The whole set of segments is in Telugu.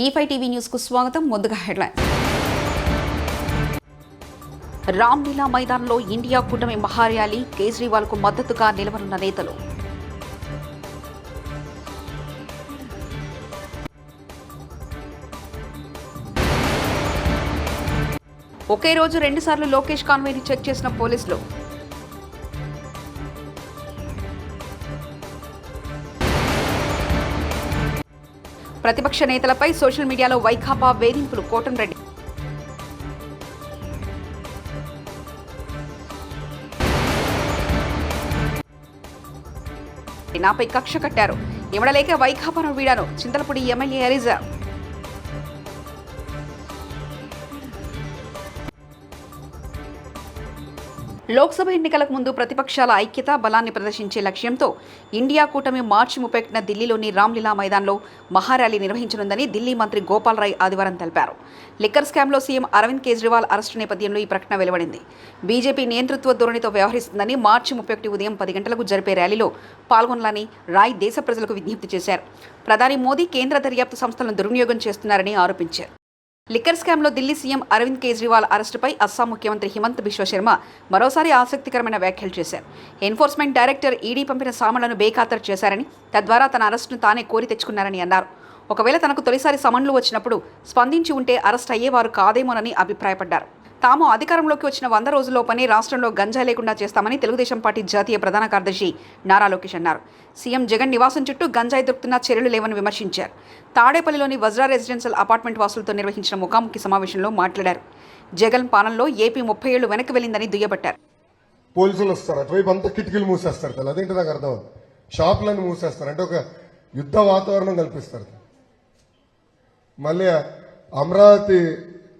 E5 టీవీ న్యూస్ కు స్వాగతం. ముందుగా హెడ్లైన్. రామ్లీలా మైదానంలో ఇండియా కూటమి మహార్యాలీ, కేజ్రీవాల్ కు మద్దతుగా నిలవనున్న నేతలు. ఒకే రోజు 2 సార్లు లోకేష్ కాన్వేని చెక్ చేసిన పోలీసులు. ప్రతిపక్ష నేతలపై సోషల్ మీడియాలో వైకాపా వేధింపులు. కోటంరెడ్డి. నాపై కక్ష కట్టారు, ఇవ్వడలేక వైకాపాను వీడాను. చింతలపూడి ఎమ్మెల్యే ఎలిజా. లోక్సభ ఎన్నికలకు ముందు ప్రతిపక్షాల ఐక్యత బలాన్ని ప్రదర్శించే లక్ష్యంతో ఇండియా కూటమి మార్చి 31న ఢిల్లీలోని రామ్లీలా మైదాన్లో మహార్యాలీ నిర్వహించనుందని ఢిల్లీ మంత్రి గోపాల్ రాయ్ ఆదివారం తెలిపారు. లిక్కర్ స్కామ్లో సీఎం అరవింద్ కేజ్రీవాల్ అరెస్టు నేపథ్యంలో ఈ ప్రకటన వెలువడింది. బీజేపీ నియంతృత్వ ధోరణితో వ్యవహరిస్తుందని మార్చి 31 ఉదయం 10 గంటలకు జరిపే ర్యాలీలో పాల్గొనాలని రాయ్ దేశ ప్రజలకు విజ్ఞప్తి చేశారు. ప్రధాని మోదీ కేంద్ర దర్యాప్తు సంస్థలను దుర్వినియోగం చేస్తున్నారని ఆరోపించారు. లిక్కర్ స్కామ్లో ఢిల్లీ సీఎం అరవింద్ కేజ్రీవాల్ అరెస్టుపై అస్సాం ముఖ్యమంత్రి హిమంత్ బిశ్వ శర్మ మరోసారి ఆసక్తికరమైన వ్యాఖ్యలు చేశారు. ఎన్ఫోర్స్మెంట్ డైరెక్టర్ ఈడీ పంపిన సామన్లను బేఖాతరు చేశారని, తద్వారా తన అరెస్టును తానే కోరి తెచ్చుకున్నారని అన్నారు. ఒకవేళ తనకు తొలిసారి సమన్లు వచ్చినప్పుడు స్పందించి ఉంటే అరెస్ట్ అయ్యేవారు కాదేమోనని అభిప్రాయపడ్డారు. తాము అధికారంలోకి వచ్చిన 100 రోజుల్లోపనే రాష్ట్రంలో గంజాయి లేకుండా చేస్తామని తెలుగుదేశం పార్టీ జాతీయ ప్రధాన కార్యదర్శి నారా లోకేష్ అన్నారు. సీఎం జగన్ నివాసం చుట్టూ గంజాయి దొరుకుతున్నా చర్యలు లేవని విమర్శించారు. తాడేపల్లిలోని వజ్రా రెసిడెన్షియల్ అపార్ట్మెంట్ వాసులతో నిర్వహించిన ముఖాముఖి సమావేశంలో మాట్లాడారు. జగన్ పాలనలో ఏపీ 30 ఏళ్లు వెనక్కి వెళ్లిందని దుయ్యబట్టారు. పోలీసులు వస్తారు, అటువైపు అంతా కిటికీలు మూసేస్తారు. అదేంటి నాకు అర్థం. షాపులను మూసేస్తారు, అంటే ఒక యుద్ధ వాతావరణం కల్పిస్తారు. మళ్ళీ అమరావతి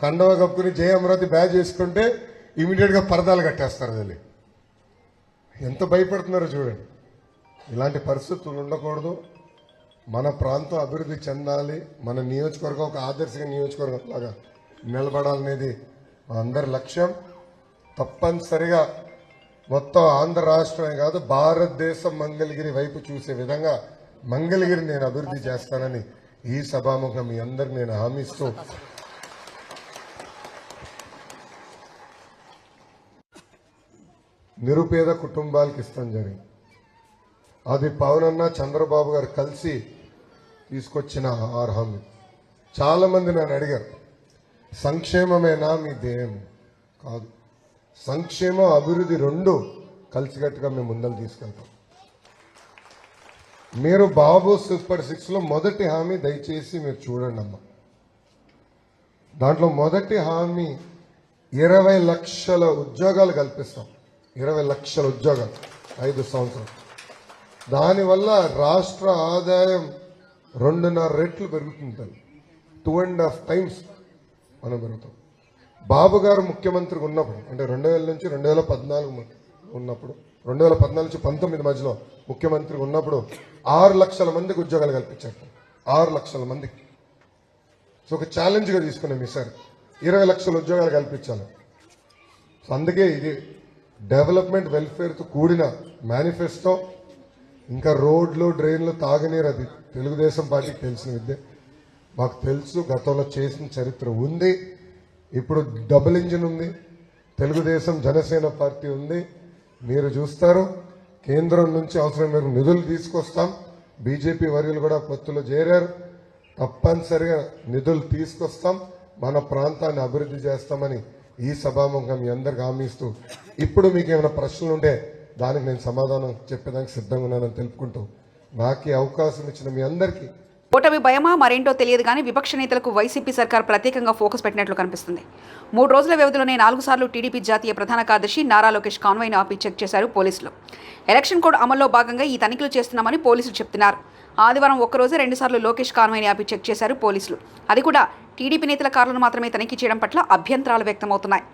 కండవ కప్పుకుని జయ అమరావతి బ్యాజ్ చేసుకుంటే ఇమీడియట్ గా పరదాలు కట్టేస్తారు. అది ఎంత భయపడుతున్నారో చూడండి. ఇలాంటి పరిస్థితులు ఉండకూడదు. మన ప్రాంతం అభివృద్ధి చెందాలి, మన నియోజకవర్గం ఒక ఆదర్శ నియోజకవర్గం లాగా నిలబడాలనేది అందరి లక్ష్యం. తప్పనిసరిగా మొత్తం ఆంధ్ర రాష్ట్రమే కాదు, భారతదేశం మంగళగిరి వైపు చూసే విధంగా మంగళగిరి నేను అభివృద్ధి చేస్తానని ఈ సభాముఖం మీ అందరికి నేను హామీస్తూ, నిరుపేద కుటుంబాలకు ఇస్తాం జరిగింది. అది పవన్ అన్న చంద్రబాబు గారు కలిసి తీసుకొచ్చిన హామీ. చాలా మంది నన్ను అడిగారు, సంక్షేమమేనా మీ ధ్యేయం? కాదు, సంక్షేమం అభివృద్ధి రెండు కలిసికట్టుగా మేము ముందలు తీసుకెళ్తాం. మీరు బాబు సూపర్ 6లో మొదటి హామీ దయచేసి మీరు చూడండి అమ్మా. దాంట్లో మొదటి హామీ 20 లక్షల ఉద్యోగాలు కల్పిస్తాం. 20 లక్షల ఉద్యోగాలు 5 సంవత్సరాలు. దానివల్ల రాష్ట్ర ఆదాయం 2.5 రెట్లు పెరుగుతుంది. 2.5 టైమ్స్ మనం పెరుగుతాం. బాబు గారు ముఖ్యమంత్రిగా ఉన్నప్పుడు, అంటే 2000 నుంచి 2014 ఉన్నప్పుడు, 2014 నుంచి 19 మధ్యలో ముఖ్యమంత్రిగా ఉన్నప్పుడు 6 లక్షల మందికి ఉద్యోగాలు కల్పించారు. 6 లక్షల మందికి. సో ఒక ఛాలెంజ్గా తీసుకున్నాం ఈసారి 20 లక్షల ఉద్యోగాలు కల్పించాలి. సో అందుకే ఇది డెవలప్మెంట్ వెల్ఫేర్తో కూడిన మేనిఫెస్టో. ఇంకా రోడ్లు, డ్రైన్లు, తాగునీరు అది తెలుగుదేశం పార్టీకి తెలిసిన విద్య. మాకు తెలుసు, గతంలో చేసిన చరిత్ర ఉంది. ఇప్పుడు డబుల్ ఇంజిన్ ఉంది, తెలుగుదేశం జనసేన పార్టీ ఉంది. మీరు చూస్తారు, కేంద్రం నుంచి అవసరం మేరకు నిధులు తీసుకొస్తాం. బీజేపీ వర్యులు కూడా పొత్తులో చేరారు. తప్పనిసరిగా నిధులు తీసుకొస్తాం, మన ప్రాంతాన్ని అభివృద్ధి చేస్తామని ఈ సభాముఖంగా మీ అందరికి హామీస్తూ, ఇప్పుడు మీకు ఏమైనా ప్రశ్నలు ఉంటే దానికి నేను సమాధానం చెప్పేదానికి సిద్ధంగా ఉన్నానని తెలుపుకుంటూ, నాకు ఈ అవకాశం ఇచ్చిన మీ అందరికీ. ఓటమి భయమా మరేంటో తెలియదు కానీ విపక్ష నేతలకు వైసీపీ సర్కార్ ప్రత్యేకంగా ఫోకస్ పెట్టినట్లు కనిపిస్తుంది. 3 రోజుల వ్యవధిలోనే 4 సార్లు టీడీపీ జాతీయ ప్రధాన కార్యదర్శి నారా లోకేష్ కాన్వాయ్ను ఆపి చెక్ చేశారు పోలీసులు. ఎలక్షన్ కోడ్ అమల్లో భాగంగా ఈ తనిఖీలు చేస్తున్నామని పోలీసులు చెప్తున్నారు. ఆదివారం ఒక్కరోజే 2 సార్లు లోకేష్ కాన్వాయ్ని ఆపి చెక్ చేశారు పోలీసులు. అది కూడా టీడీపీ నేతల కార్లను మాత్రమే తనిఖీ చేయడం పట్ల అభ్యంతరాలు వ్యక్తమవుతున్నాయి.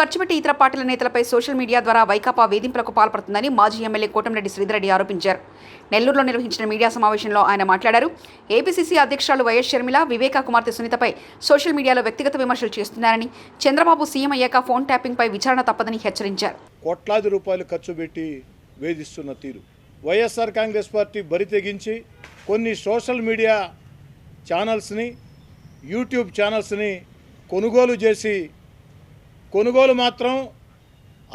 ఖర్చు పెట్టి ఇతర పార్టీల నేతలపై సోషల్ మీడియా ద్వారా వైకాపా వేధింపులకు పాల్పడుతుందని మాజీ ఎమ్మెల్యే కోటంరెడ్డి శ్రీధర్రెడ్డి ఆరోపించారు. నెల్లూరులో నిర్వహించిన మీడియా సమావేశంలో ఆయన మాట్లాడారు. ఏపీసీసీ అధ్యక్షురాలు వైఎస్ షర్మిల, వివేకా కుమార్తె సునీతపై సోషల్ మీడియాలో వ్యక్తిగత విమర్శలు చేస్తున్నారని, చంద్రబాబు సీఎం అయ్యాక ఫోన్ ట్యాపింగ్పై విచారణ తప్పదని హెచ్చరించారు. కోట్లాది రూపాయలు ఖర్చు పెట్టి వేధిస్తున్న తీరు, వైఎస్ఆర్ కాంగ్రెస్ పార్టీ బరి తెగించి కొన్ని సోషల్ మీడియా ఛానల్స్ని, యూట్యూబ్ ఛానల్స్ని కొనుగోలు చేసి, కొనుగోలు మాత్రం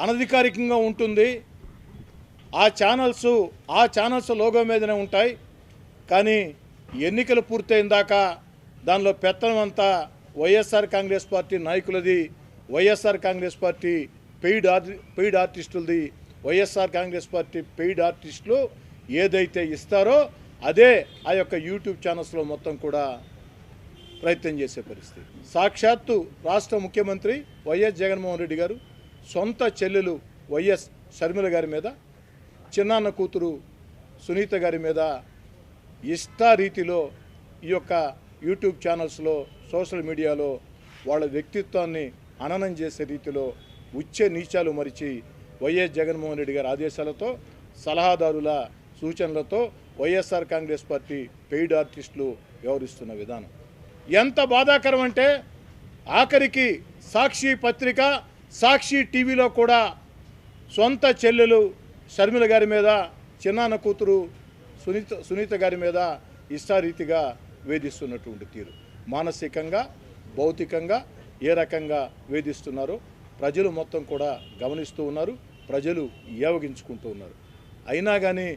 అనధికారికంగా ఉంటుంది. ఆ ఛానల్స్ లోగో మీదనే ఉంటాయి. కానీ ఎన్నికలు పూర్తయిన దాకా దానిలో పెత్తనం అంతా వైఎస్ఆర్ కాంగ్రెస్ పార్టీ నాయకులది, వైఎస్ఆర్ కాంగ్రెస్ పార్టీ పెయిడ్ ఆర్టిస్టులది. వైఎస్ఆర్ కాంగ్రెస్ పార్టీ పెయిడ్ ఆర్టిస్టులు ఏదైతే ఇస్తారో అదే ఆ యొక్క యూట్యూబ్ ఛానల్స్లో మొత్తం కూడా ప్రయత్నం చేసే పరిస్థితి. సాక్షాత్తు రాష్ట్ర ముఖ్యమంత్రి వైఎస్ జగన్మోహన్ రెడ్డి గారు సొంత చెల్లెలు వైఎస్ షర్మిల గారి మీద, చిన్నాన్న కూతురు సునీత గారి మీద ఇష్టారీతిలో ఈ యొక్క యూట్యూబ్ ఛానల్స్లో, సోషల్ మీడియాలో వాళ్ళ వ్యక్తిత్వాన్ని హననం చేసే రీతిలో ఉచ్చ నీచాలు మరిచి వైఎస్ జగన్మోహన్ రెడ్డి గారి ఆదేశాలతో, సలహాదారుల సూచనలతో వైఎస్ఆర్ కాంగ్రెస్ పార్టీ పెయిడ్ ఆర్టిస్టులు వ్యవహరిస్తున్న విధానం ఎంత బాధాకరం అంటే, ఆఖరికి సాక్షి పత్రిక, సాక్షి టీవీలో కూడా సొంత చెల్లెలు షర్మిల గారి మీద, చిన్నాన్న కూతురు సునీత గారి మీద ఇష్టారీతిగా వేధిస్తున్నటువంటి తీరు, మానసికంగా, భౌతికంగా ఏ రకంగా వేధిస్తున్నారో ప్రజలు మొత్తం కూడా గమనిస్తూ ఉన్నారు. ప్రజలు ఏవగించుకుంటూ ఉన్నారు. అయినా కానీ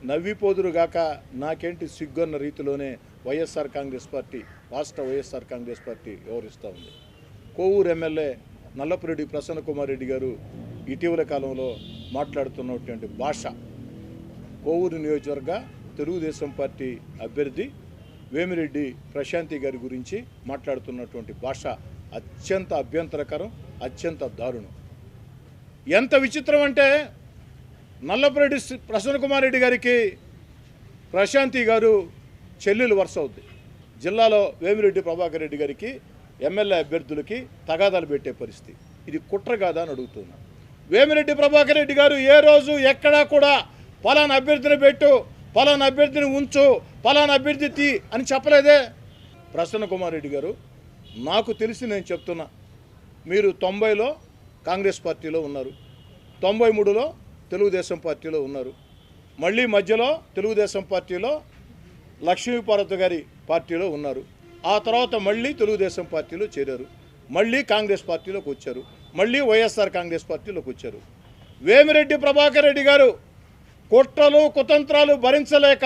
నవ్విపోదురుగాక నాకేంటి సిగ్గన్న రీతిలోనే వైఎస్ఆర్ కాంగ్రెస్ పార్టీ, రాష్ట్ర వైఎస్ఆర్ కాంగ్రెస్ పార్టీ వ్యవహరిస్తూ ఉంది. కోవూరు ఎమ్మెల్యే నల్లపురెడ్డి ప్రసన్న కుమార్ రెడ్డి గారు ఇటీవల కాలంలో మాట్లాడుతున్నటువంటి భాష, కోవూరు నియోజకవర్గ తెలుగుదేశం పార్టీ అభ్యర్థి వేమిరెడ్డి ప్రశాంతి గారి గురించి మాట్లాడుతున్నటువంటి భాష అత్యంత అభ్యంతరకరం, అత్యంత దారుణం. ఎంత విచిత్రం అంటే, నల్లపురెడ్డి ప్రసన్న కుమార్ రెడ్డి గారికి ప్రశాంతి గారు చెల్లెలు వరుస అవుద్ది. జిల్లాలో వేమిరెడ్డి ప్రభాకర్ రెడ్డి గారికి ఎమ్మెల్యే అభ్యర్థులకి తగాదాలు పెట్టే పరిస్థితి. ఇది కుట్ర కాదా అని అడుగుతున్నా. వేమిరెడ్డి ప్రభాకర్ రెడ్డి గారు ఏ రోజు ఎక్కడా కూడా పలానా అభ్యర్థిని పెట్టు, పలానా అభ్యర్థిని ఉంచు, పలానా అభ్యర్థి తీ అని చెప్పలేదే. ప్రసన్న కుమార్ రెడ్డి గారు, నాకు తెలిసి నేను చెప్తున్నా, మీరు 90లో కాంగ్రెస్ పార్టీలో ఉన్నారు, 93లో తెలుగుదేశం పార్టీలో ఉన్నారు, మళ్ళీ మధ్యలో తెలుగుదేశం పార్టీలో లక్ష్మీపార్వతి గారి పార్టీలో ఉన్నారు, ఆ తర్వాత మళ్ళీ తెలుగుదేశం పార్టీలో చేరారు, మళ్ళీ కాంగ్రెస్ పార్టీలోకి వచ్చారు, మళ్ళీ వైఎస్ఆర్ కాంగ్రెస్ పార్టీలోకి వచ్చారు. వేమిరెడ్డి ప్రభాకర్ రెడ్డి గారు కుట్రలు కుతంత్రాలు భరించలేక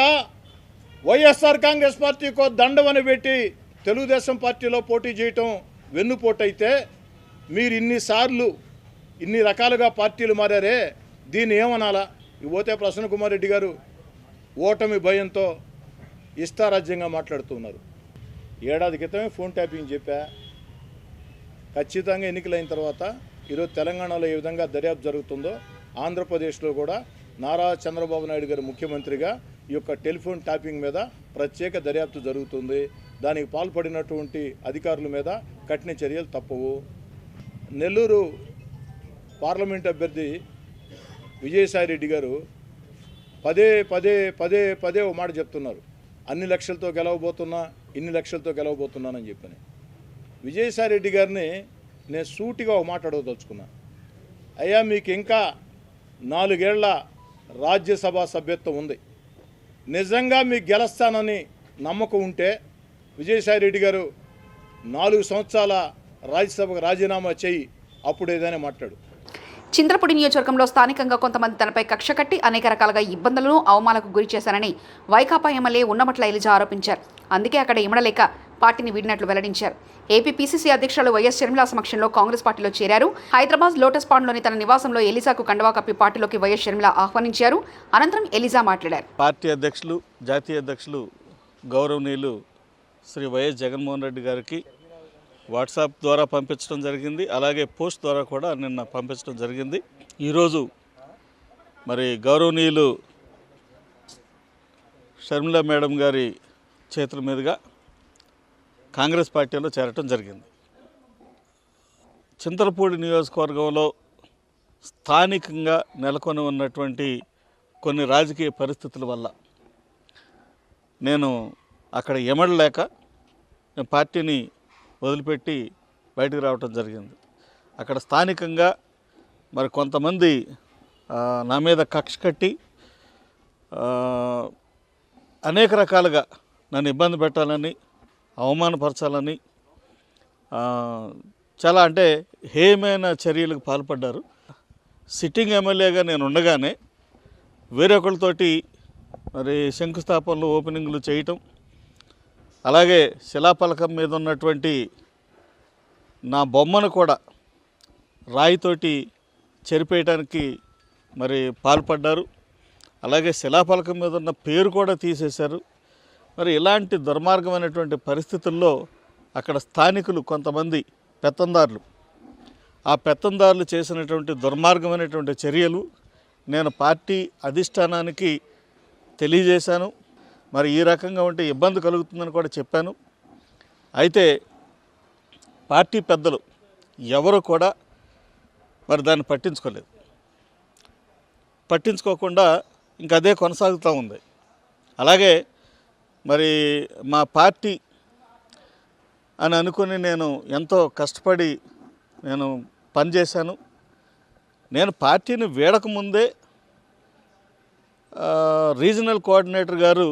వైఎస్ఆర్ కాంగ్రెస్ పార్టీకో దండవని పెట్టి తెలుగుదేశం పార్టీలో పోటీ చేయటం వెన్నుపోటైతే, మీరు ఇన్ని రకాలుగా పార్టీలు మారారే, దీన్ని ఏమనాలా? ఇకపోతే ప్రసన్న కుమార్ రెడ్డి గారు ఓటమి భయంతో ఇష్టారాజ్యంగా మాట్లాడుతున్నారు. ఏడాది క్రితమే ఫోన్ ట్యాపింగ్ చెప్పా. ఖచ్చితంగా ఎన్నికలైన తర్వాత ఈరోజు తెలంగాణలో ఏ విధంగా దర్యాప్తు జరుగుతుందో, ఆంధ్రప్రదేశ్లో కూడా నారా చంద్రబాబు నాయుడు గారు ముఖ్యమంత్రిగా ఈ యొక్క టెలిఫోన్ ట్యాపింగ్ మీద ప్రత్యేక దర్యాప్తు జరుగుతుంది. దానికి పాల్పడినటువంటి అధికారుల మీద కఠిన చర్యలు తప్పవు. నెల్లూరు పార్లమెంట్ అభ్యర్థి విజయసాయిరెడ్డి గారు పదే ఓ మాట చెప్తున్నారు, అన్ని లక్షలతో గెలవబోతున్నా, ఇన్ని లక్షలతో గెలవబోతున్నానని చెప్పని. విజయసాయిరెడ్డి గారిని నేను సూటిగా ఒక మాట అడగదలుచుకున్నా. అయ్యా, మీకు ఇంకా 4 ఏళ్ల రాజ్యసభ సభ్యత్వం ఉంది. నిజంగా మీకు గెలుస్తానని నమ్మకం ఉంటే విజయసాయిరెడ్డి గారు 4 సంవత్సరాల రాజ్యసభకు రాజీనామా చేయి, అప్పుడు ఏదైనా మాట్లాడు. చింతలపూడి నియోజకవర్గంలో స్థానికంగా కొంతమంది తనపై కక్ష కట్టి అనేక రకాలుగా ఇబ్బందులను, అవమానాలకు గురి చేశారని వైకాపా ఎమ్మెల్యే ఉన్నమట్ల ఎలిజా ఆరోపించారు. అందుకే అక్కడ ఇమడలేక పార్టీని వీడినట్లు వెల్లడించారు. ఏపీ పీసీసీ అధ్యక్షులు వైఎస్ షర్మిల సమక్షంలో కాంగ్రెస్ పార్టీలో చేరారు. హైదరాబాద్ లోటస్ పాండ్లోని తన నివాసంలో ఎలిజాకు కండవా కప్పి పార్టీలోకి వైఎస్ షర్మిల ఆహ్వానించారు. అనంతరం ఎలిజా మాట్లాడారు. పార్టీ అధ్యక్షులు, జాతీయ అధ్యక్షులు గౌరవనీయులు శ్రీ వైఎస్ జగన్మోహన్ రెడ్డి గారికి వాట్సాప్ ద్వారా పంపించడం జరిగింది. అలాగే పోస్ట్ ద్వారా కూడా నిన్న పంపించడం జరిగింది. ఈరోజు మరి గౌరవనీయులు షర్మిల మేడం గారి చేతుల మీదుగా కాంగ్రెస్ పార్టీలో చేరటం జరిగింది. చింతలపూడి నియోజకవర్గంలో స్థానికంగా నెలకొని ఉన్నటువంటి కొన్ని రాజకీయ పరిస్థితుల వల్ల నేను అక్కడ ఎమడలేక నేను పార్టీని వదిలిపెట్టి బయటకు రావటం జరిగింది. అక్కడ స్థానికంగా మరి కొంతమంది నా మీద కక్ష కట్టి అనేక రకాలుగా నన్ను ఇబ్బంది పెట్టాలని, అవమానపరచాలని, చాలా అంటే హేయమైన చర్యలకు పాల్పడ్డారు. సిట్టింగ్ ఎమ్మెల్యేగా నేను ఉండగానే వేరొకరితోటి మరి శంకుస్థాపనలు, ఓపెనింగ్లు చేయటం, అలాగే శిలాఫలకం మీద ఉన్నటువంటి నా బొమ్మను కూడా రాయితోటి చెరిపేయడానికి మరి పాల్పడ్డారు. అలాగే శిలాఫలకం మీద ఉన్న పేరు కూడా తీసేశారు. మరి ఇలాంటి దుర్మార్గమైనటువంటి పరిస్థితుల్లో అక్కడ స్థానికులు కొంతమంది పెత్తందారులు, ఆ పెత్తందారులు చేసినటువంటి దుర్మార్గమైనటువంటి చర్యలు నేను పార్టీ అధిష్టానానికి తెలియజేశాను. మరి ఈ రకంగా ఉంటే ఇబ్బంది కలుగుతుందని కూడా చెప్పాను. అయితే పార్టీ పెద్దలు ఎవరు కూడా మరి దాన్ని పట్టించుకోకుండా ఇంకా అదే కొనసాగుతూ ఉంది. అలాగే మరి మా పార్టీ అని అనుకుని నేను ఎంతో కష్టపడి నేను పనిచేశాను. నేను పార్టీని వీడకముందే రీజనల్ కోఆర్డినేటర్ గారు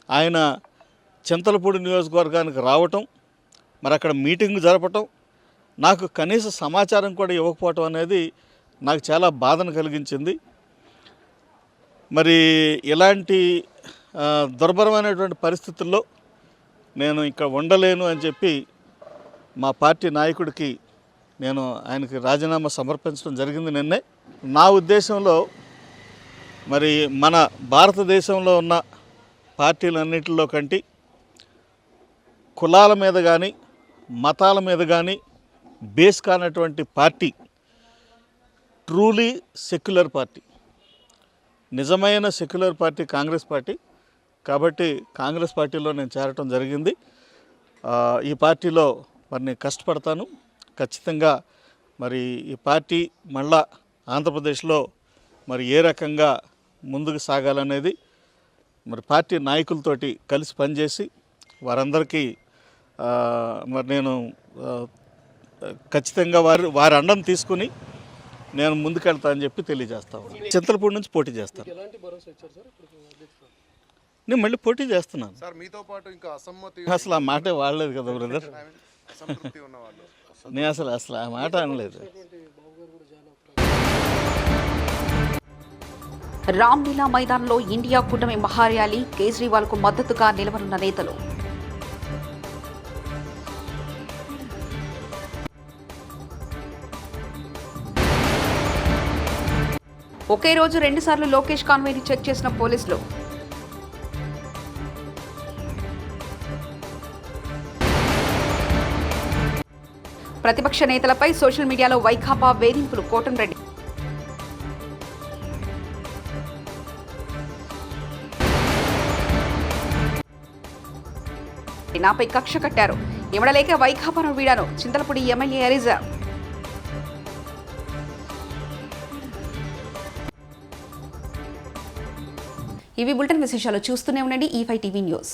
ఆయన చింతలపూడి నియోజకవర్గానికి రావటం, మరి అక్కడ మీటింగ్ జరపటం, నాకు కనీస సమాచారం కూడా ఇవ్వకపోవటం అనేది నాకు చాలా బాధను కలిగించింది. మరి ఇలాంటి దుర్భరమైనటువంటి పరిస్థితుల్లో నేను ఇక్కడ ఉండలేను అని చెప్పి మా పార్టీ నాయకుడికి నేను ఆయనకి రాజీనామా సమర్పించడం జరిగింది నిన్నే. నా ఉద్దేశంలో మరి మన భారతదేశంలో ఉన్న పార్టీలన్నింటిలో కంటే కులాల మీద కానీ మతాల మీద కానీ బేస్ కానటువంటి పార్టీ ట్రూలీ సెక్యులర్ పార్టీ, నిజమైన సెక్యులర్ పార్టీ కాంగ్రెస్ పార్టీ. కాబట్టి కాంగ్రెస్ పార్టీలో నేను చేరటం జరిగింది. ఈ పార్టీలో మరి నేను కష్టపడతాను. ఖచ్చితంగా మరి ఈ పార్టీ మళ్ళా ఆంధ్రప్రదేశ్లో మరి ఏ రకంగా ముందుకు సాగాలనేది మరి పార్టీ నాయకులతోటి కలిసి పనిచేసి వారందరికీ మరి నేను ఖచ్చితంగా వారి అండను తీసుకుని నేను ముందుకెళ్తా అని చెప్పి తెలియజేస్తాను. చింతలపూడి నుంచి పోటీ చేస్తాను. నేను మళ్ళీ పోటీ చేస్తున్నాను. సార్ మీతో పాటు ఇంకా అసమ్మతి అసలు ఆ మాటే వాడలేదు కదా బ్రదర్. అసంతృప్తి ఉన్నవాళ్ళు నేను అసలు ఆ మాట అనలేదు. రామ్లీలా మైదానంలో ఇండియా కూటమి మహార్యాలీ, కేజ్రీవాల్కు మద్దతుగా నిలవనున్న నేతలు. ఒకే రోజు 2 సార్లు లోకేష్ కాన్వాయ్ని చెక్ చేసిన పోలీసులు. ప్రతిపక్ష నేతలపై సోషల్ మీడియాలో వైకాపా వేధింపులు. కోటంరెడ్డి. నాపై కక్ష కట్టారు, ఎమడలేక వైకాపాను వీడాను. చింతలపూడి ఎమ్మెల్యే ఎలిజా. ఇవి బులెటిన్ విశేషాలు. చూస్తూనే ఉండండి E5 టీవీ న్యూస్.